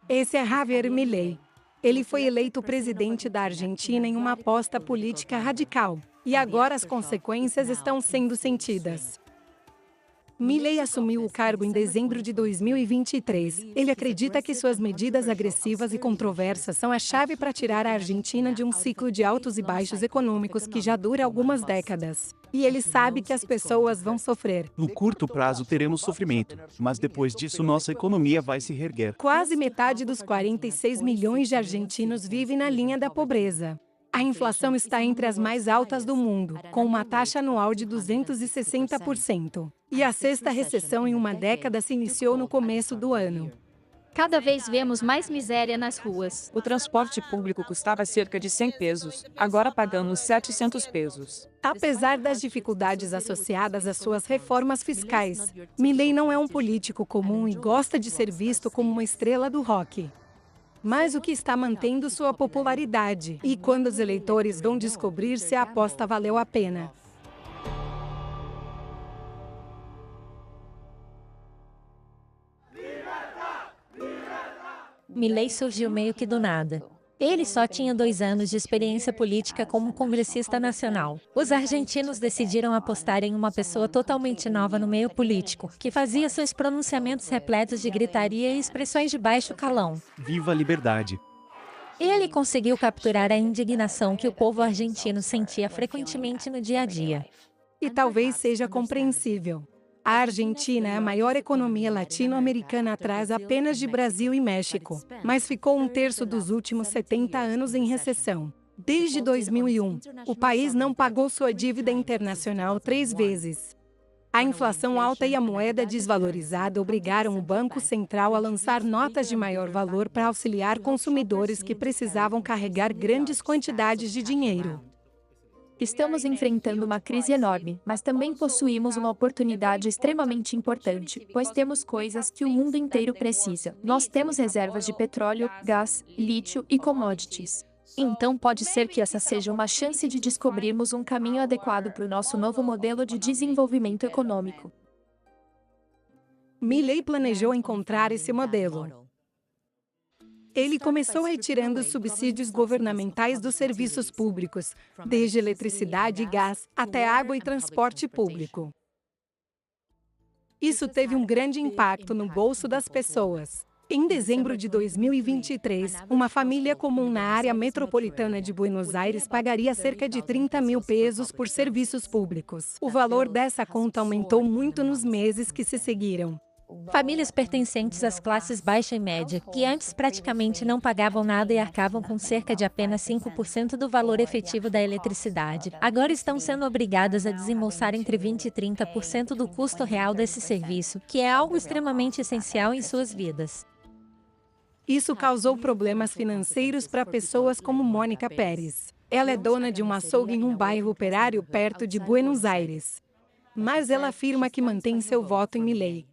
Esse é Javier Milei. Ele foi eleito presidente da Argentina em uma aposta política radical. E agora as consequências estão sendo sentidas. Milei assumiu o cargo em dezembro de 2023. Ele acredita que suas medidas agressivas e controversas são a chave para tirar a Argentina de um ciclo de altos e baixos econômicos que já dura algumas décadas. E ele sabe que as pessoas vão sofrer. No curto prazo teremos sofrimento, mas depois disso nossa economia vai se reerguer. Quase metade dos 46 milhões de argentinos vive na linha da pobreza. A inflação está entre as mais altas do mundo, com uma taxa anual de 260%. E a sexta recessão em uma década se iniciou no começo do ano. Cada vez vemos mais miséria nas ruas. O transporte público custava cerca de 100 pesos, agora pagamos 700 pesos. Apesar das dificuldades associadas às suas reformas fiscais, Milei não é um político comum e gosta de ser visto como uma estrela do rock. Mas o que está mantendo sua popularidade? E quando os eleitores vão descobrir se a aposta valeu a pena? Milei surgiu meio que do nada. Ele só tinha 2 anos de experiência política como congressista nacional. Os argentinos decidiram apostar em uma pessoa totalmente nova no meio político, que fazia seus pronunciamentos repletos de gritaria e expressões de baixo calão. Viva a liberdade! Ele conseguiu capturar a indignação que o povo argentino sentia frequentemente no dia a dia. E talvez seja compreensível. A Argentina é a maior economia latino-americana atrás apenas de Brasil e México, mas ficou 1/3 dos últimos 70 anos em recessão. Desde 2001, o país não pagou sua dívida internacional 3 vezes. A inflação alta e a moeda desvalorizada obrigaram o Banco Central a lançar notas de maior valor para auxiliar consumidores que precisavam carregar grandes quantidades de dinheiro. Estamos enfrentando uma crise enorme, mas também possuímos uma oportunidade extremamente importante, pois temos coisas que o mundo inteiro precisa. Nós temos reservas de petróleo, gás, lítio e commodities. Então pode ser que essa seja uma chance de descobrirmos um caminho adequado para o nosso novo modelo de desenvolvimento econômico. Milei planejou encontrar esse modelo. Ele começou retirando os subsídios governamentais dos serviços públicos, desde eletricidade e gás, até água e transporte público. Isso teve um grande impacto no bolso das pessoas. Em dezembro de 2023, uma família comum na área metropolitana de Buenos Aires pagaria cerca de 30 mil pesos por serviços públicos. O valor dessa conta aumentou muito nos meses que se seguiram. Famílias pertencentes às classes baixa e média, que antes praticamente não pagavam nada e arcavam com cerca de apenas 5% do valor efetivo da eletricidade, agora estão sendo obrigadas a desembolsar entre 20% e 30% do custo real desse serviço, que é algo extremamente essencial em suas vidas. Isso causou problemas financeiros para pessoas como Mônica Pérez. Ela é dona de uma açougue em um bairro operário perto de Buenos Aires. Mas ela afirma que mantém seu voto em Milei.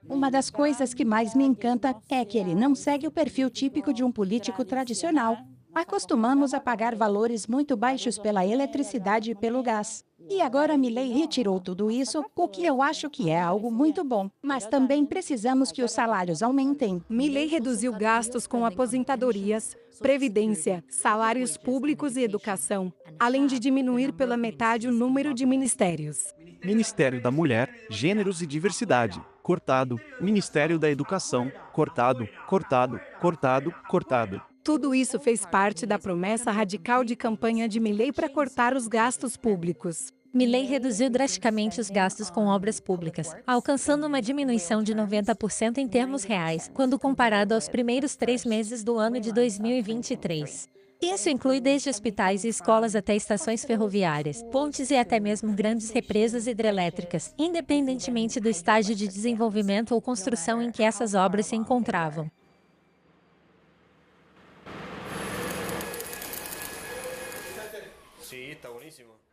Uma das coisas que mais me encanta é que ele não segue o perfil típico de um político tradicional. Acostumamos a pagar valores muito baixos pela eletricidade e pelo gás. E agora Milei retirou tudo isso, o que eu acho que é algo muito bom. Mas também precisamos que os salários aumentem. Milei reduziu gastos com aposentadorias, previdência, salários públicos e educação, além de diminuir pela metade o número de ministérios. Ministério da Mulher, Gêneros e Diversidade, cortado. Ministério da Educação, cortado, cortado, cortado, cortado. Tudo isso fez parte da promessa radical de campanha de Milei para cortar os gastos públicos. Milei reduziu drasticamente os gastos com obras públicas, alcançando uma diminuição de 90% em termos reais, quando comparado aos primeiros 3 meses do ano de 2023. Isso inclui desde hospitais e escolas até estações ferroviárias, pontes e até mesmo grandes represas hidrelétricas, independentemente do estágio de desenvolvimento ou construção em que essas obras se encontravam.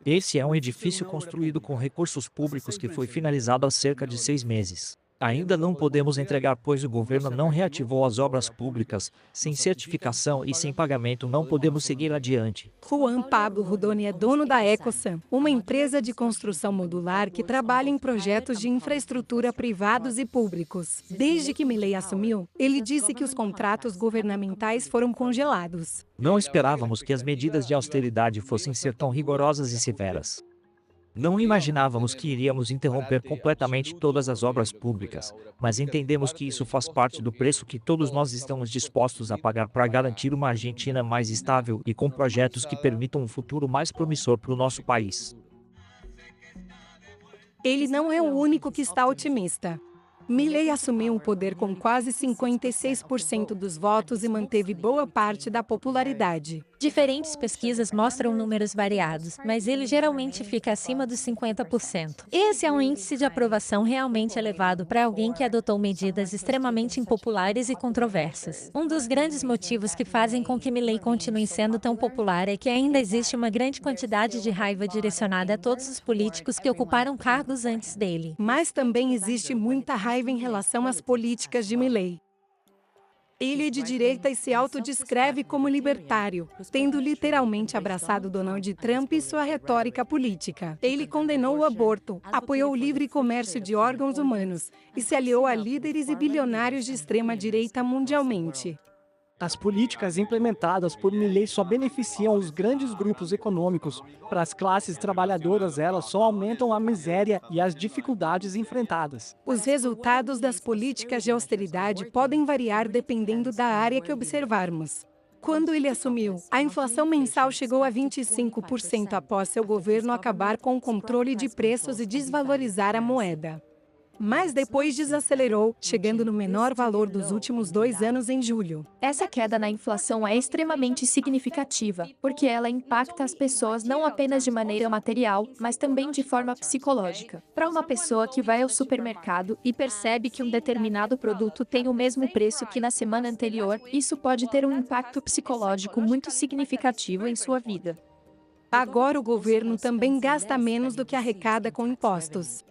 Esse é um edifício construído com recursos públicos que foi finalizado há cerca de 6 meses. Ainda não podemos entregar pois o governo não reativou as obras públicas. Sem certificação e sem pagamento não podemos seguir adiante. Juan Pablo Rudoni é dono da EcoSan, uma empresa de construção modular que trabalha em projetos de infraestrutura privados e públicos. Desde que Milei assumiu, ele disse que os contratos governamentais foram congelados. Não esperávamos que as medidas de austeridade fossem ser tão rigorosas e severas. Não imaginávamos que iríamos interromper completamente todas as obras públicas, mas entendemos que isso faz parte do preço que todos nós estamos dispostos a pagar para garantir uma Argentina mais estável e com projetos que permitam um futuro mais promissor para o nosso país. Ele não é o único que está otimista. Milei assumiu o poder com quase 56% dos votos e manteve boa parte da popularidade. Diferentes pesquisas mostram números variados, mas ele geralmente fica acima dos 50%. Esse é um índice de aprovação realmente elevado para alguém que adotou medidas extremamente impopulares e controversas. Um dos grandes motivos que fazem com que Milei continue sendo tão popular é que ainda existe uma grande quantidade de raiva direcionada a todos os políticos que ocuparam cargos antes dele. Mas também existe muita raiva em relação às políticas de Milei. Ele é de direita e se autodescreve como libertário, tendo literalmente abraçado Donald Trump e sua retórica política. Ele condenou o aborto, apoiou o livre comércio de órgãos humanos e se aliou a líderes e bilionários de extrema-direita mundialmente. As políticas implementadas por Milei só beneficiam os grandes grupos econômicos. Para as classes trabalhadoras, elas só aumentam a miséria e as dificuldades enfrentadas. Os resultados das políticas de austeridade podem variar dependendo da área que observarmos. Quando ele assumiu, a inflação mensal chegou a 25% após seu governo acabar com o controle de preços e desvalorizar a moeda. Mas depois desacelerou, chegando no menor valor dos últimos 2 anos em julho. Essa queda na inflação é extremamente significativa, porque ela impacta as pessoas não apenas de maneira material, mas também de forma psicológica. Para uma pessoa que vai ao supermercado e percebe que um determinado produto tem o mesmo preço que na semana anterior, isso pode ter um impacto psicológico muito significativo em sua vida. Agora o governo também gasta menos do que arrecada com impostos.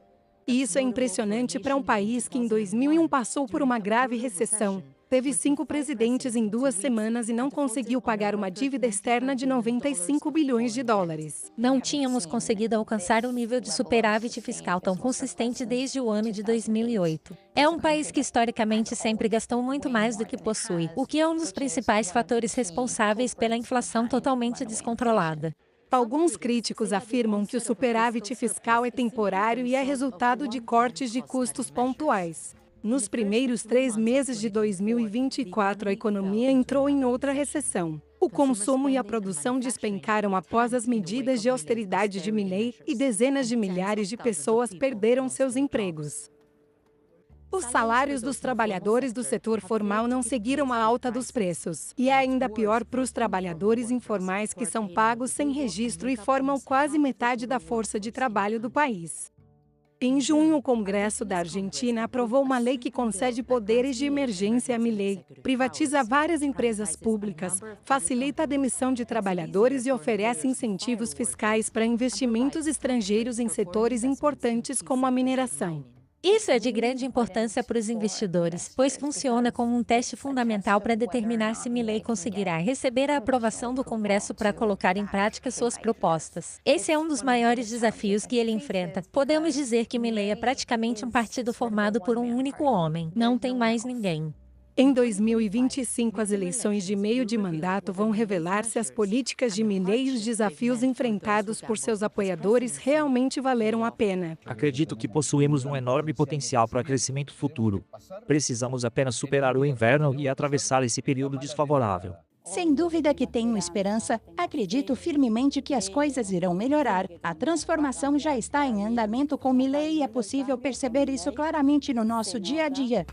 E isso é impressionante para um país que em 2001 passou por uma grave recessão. Teve 5 presidentes em 2 semanas e não conseguiu pagar uma dívida externa de 95 bilhões de dólares. Não tínhamos conseguido alcançar um nível de superávit fiscal tão consistente desde o ano de 2008. É um país que historicamente sempre gastou muito mais do que possui, o que é um dos principais fatores responsáveis pela inflação totalmente descontrolada. Alguns críticos afirmam que o superávit fiscal é temporário e é resultado de cortes de custos pontuais. Nos primeiros 3 meses de 2024, a economia entrou em outra recessão. O consumo e a produção despencaram após as medidas de austeridade de Milei e dezenas de milhares de pessoas perderam seus empregos. Os salários dos trabalhadores do setor formal não seguiram a alta dos preços. E é ainda pior para os trabalhadores informais que são pagos sem registro e formam quase metade da força de trabalho do país. Em junho, o Congresso da Argentina aprovou uma lei que concede poderes de emergência a Milei, privatiza várias empresas públicas, facilita a demissão de trabalhadores e oferece incentivos fiscais para investimentos estrangeiros em setores importantes como a mineração. Isso é de grande importância para os investidores, pois funciona como um teste fundamental para determinar se Milei conseguirá receber a aprovação do Congresso para colocar em prática suas propostas. Esse é um dos maiores desafios que ele enfrenta. Podemos dizer que Milei é praticamente um partido formado por um único homem. Não tem mais ninguém. Em 2025, as eleições de meio de mandato vão revelar se as políticas de Milei e os desafios enfrentados por seus apoiadores realmente valeram a pena. Acredito que possuímos um enorme potencial para crescimento futuro. Precisamos apenas superar o inverno e atravessar esse período desfavorável. Sem dúvida que tenho esperança, acredito firmemente que as coisas irão melhorar. A transformação já está em andamento com Milei e é possível perceber isso claramente no nosso dia a dia.